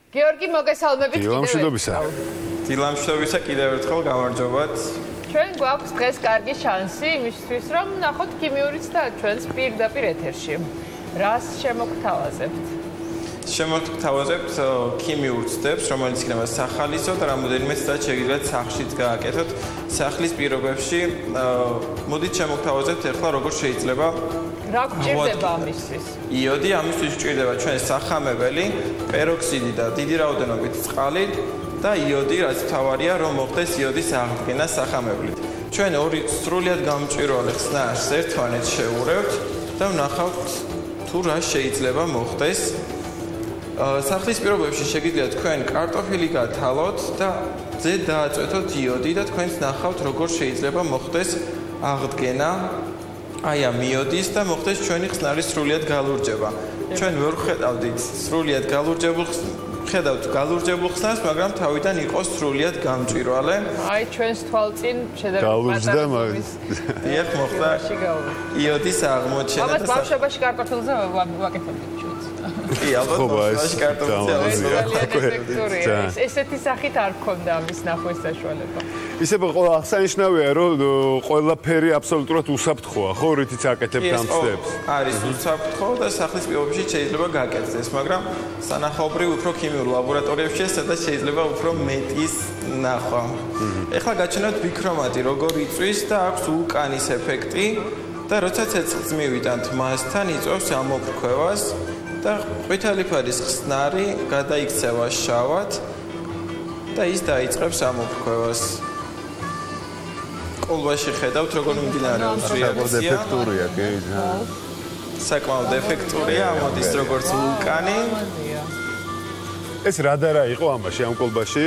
გიორგი, მოგესალმებით დილამშვიდობისა კიდევ ერთხელ გამარჯობათ. ჩვენ გვაქვს დღეს კარგი შანსი იმისთვის, რომ ნახოთ ქიმიურიც და ჩვენს პირდაპირ ეთერში. რას შემოგთავაზებთ? Შემოგთავაზებთ ქიმიურ ცდებს, რომელიც იქნება სახალისო და რამოდენიმე ცდაც შეგიძლიათ სახლშიც გააკეთოთ. სახლის პირობებში მოდით შემოგთავაზებთ ახლა როგორ შეიძლება რა გჭირდება ამისთვის? იოდი ამისთვის გჭირდება ჩვენს სახამებელი, პეროქსიდი და დიდი რაოდენობით წყალი და იოდი, რაც მთავარია, რომ მოხდეს იოდის აღდგენა სახამებლით. ჩვენ ორი სრულიად გამჭვირვალე ხსნარს ერთმანეთს შევურევთ და ვნახავთ თუ რა შეიძლება მოხდეს. სახლის პირობებში შეგიძლიათ თქვენ კარტოფილი გათავოთ და ზედ დააწვეთოთ იოდი და თქვენს ნახავთ როგორ შეიძლება მოხდეს აღდგენა აი ამ იოდის და მოხდეს ჩვენი ხსნარის სრულიად გალურჯება. ჩვენ ვერ ხედავდით სრულიად ხედავთ გალურჯებულ ხსნარს, მაგრამ თავიდან იყოს სრულიად გამჭვირვალე. აი ჩვენს თვალწინ გალურჯდა დიახ მოხდა იოდის აღმოჩენა და ამას ბავშვობაში კარტოფილზე ვაკეთებდით ჩვენც. კი, ალბათ ბავშვობაში კარტოფილზე. ესეთი სახით არ გქონდა ამის ნახვის საშუალება. ისე ყველა აღსანიშნავია, რომ ყველაფერი აბსოლუტურად უსაფრთხოა, ხო, რითიც აკეთებთ ამ ცდებს. არის უსაფრთხო და სახლის პირობებში შეიძლება გააკეთდეს, მაგრამ სანახაობრივ უფრო ქიმიურ ლაბორატორიებში სადაც შეიძლება უფრო მეტის ნახვა. ეხლა გაჩვენოთ ბიქრომატი როგორ იწვის და აქვს ვულკანის ეფექტი და როცა ცეცხლს მივიტანთ მასთან იწვევს ამოფრქვევას და ყვითელი ფერის ხსნარი გადაიქცევა შავად და ის დაიწყებს ამოფრქვევას. ყოლბაში ხედავთ როგორ მიმდინარეობს რეაქცია. დეფექტურია, კი? საკმაოდ დეფექტურია, ამოდის როგორც ვულკანი. ეს რა და რა იყო ამაში ამ ყოლბაში?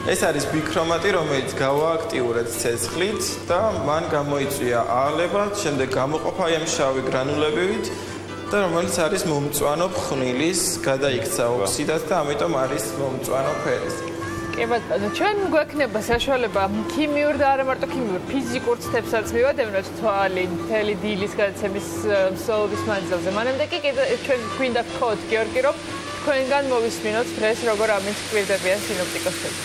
ეს არის ბიქრომატი, რომელიც გავააქტიურეთ ცეცხლით და მან გამოიწვია აალება, შემდეგ გამოყოფა ამ შავი გრანულებივით და რომელიც არის მომწვანო ფხვნილის გადაიქცა ოქსიდად და ამიტომ არის მომწვანო ფერის. კი ბატონო, ჩვენ გვექნება საშუალება ქიმიურ და არა მარტო ქიმიურ, ფიზიკურ ცდებსაც მივადევნოთ თვალი, მთელი დილის გადაცემის მსვლელობის მანძილზე. მანამდე კი ჩვენ გვინდა გთხოვოთ გიორგი, რომ თქვენგან მოვისმინოთ დღეს როგორ ამინდისკვირდებიან სინოპტიკოსები.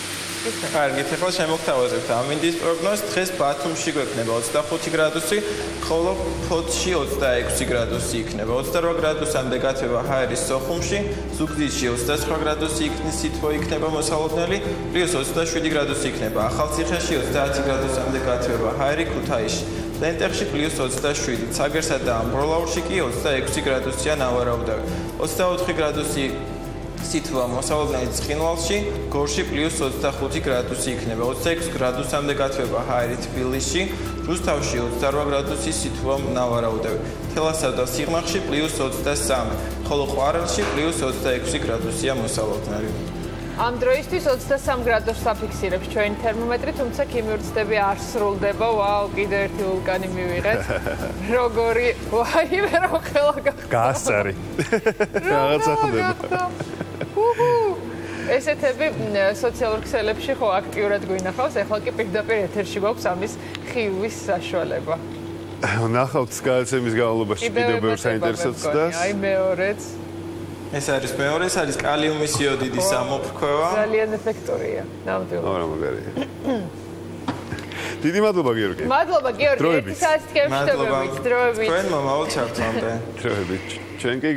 კარგით, ახლა შემოგთავაზებთ ამინდის პროგნოზს. დღეს ბათუმში გვექნება 25 გრადუსი, ხოლო ფოთში 26 გრადუსი იქნება. 28 გრადუსამდე გათვება ჰაერის სოხუმში, ზუგდიდში 29 გრადუსი სითბო იქნება მოსალოდნელი, პლუს 27 გრადუსი იქნება. ახალციხეში 30 გრადუსამდე გათვება ჰაერი, ქუთაისში, ლენტეხში პლუს 27, ცაგერსა და ამბროლაურში კი 26 გრადუსია ნავარაუდევი. 24 გრადუსი სითბო მოსალოდნელი ცხინვალში, გორში პლუს 25 გრადუსი იქნება. 26 გრადუსამდე გათვება ჰაერი თბილისში, რუსთავში 28 გრადუსი სითბო ნავარაუდევი. თელასა და სიღმაღში პლუს 23, ხოლო ყვარელში პლუს 26 გრადუსია მოსალოდნელი. ამ დროისთვის 23 გრადუსს აფიქსირებს ჩვენი თერმომეტრი, თუმცა ქიმიურ ცდები არ სრულდება. ვაუ, კიდევ ერთი ვულკანი მივიღეთ. როგორი, ვაიმე რომ ხელა გახდა. გაასწარი. რაღაცა ხდება. ესეთები სოციალურ ქსელებში ხო აქტიურად გვინახავს, ახლა კი პირდაპირ ეთერში გვაქვს ამის ხილვის საშუალება. ნახავთ გადაცემის განმავლობაში კიდევ ბევრ საინტერესო ცდას. აი მეორეც. ეს არის მეორე, ეს არის კალიუმის იოდიდის ამოფრქვევა. ძალიან ეფექტურია. ნამდვილად. არა მაგარია. დიდი მადლობა გიორგი. მადლობა გიორგი, 1 საათით გემშვიდობებით. დროებით. თქვენ მომავალ ჩართვამდე. დროებით. ჩვენ კი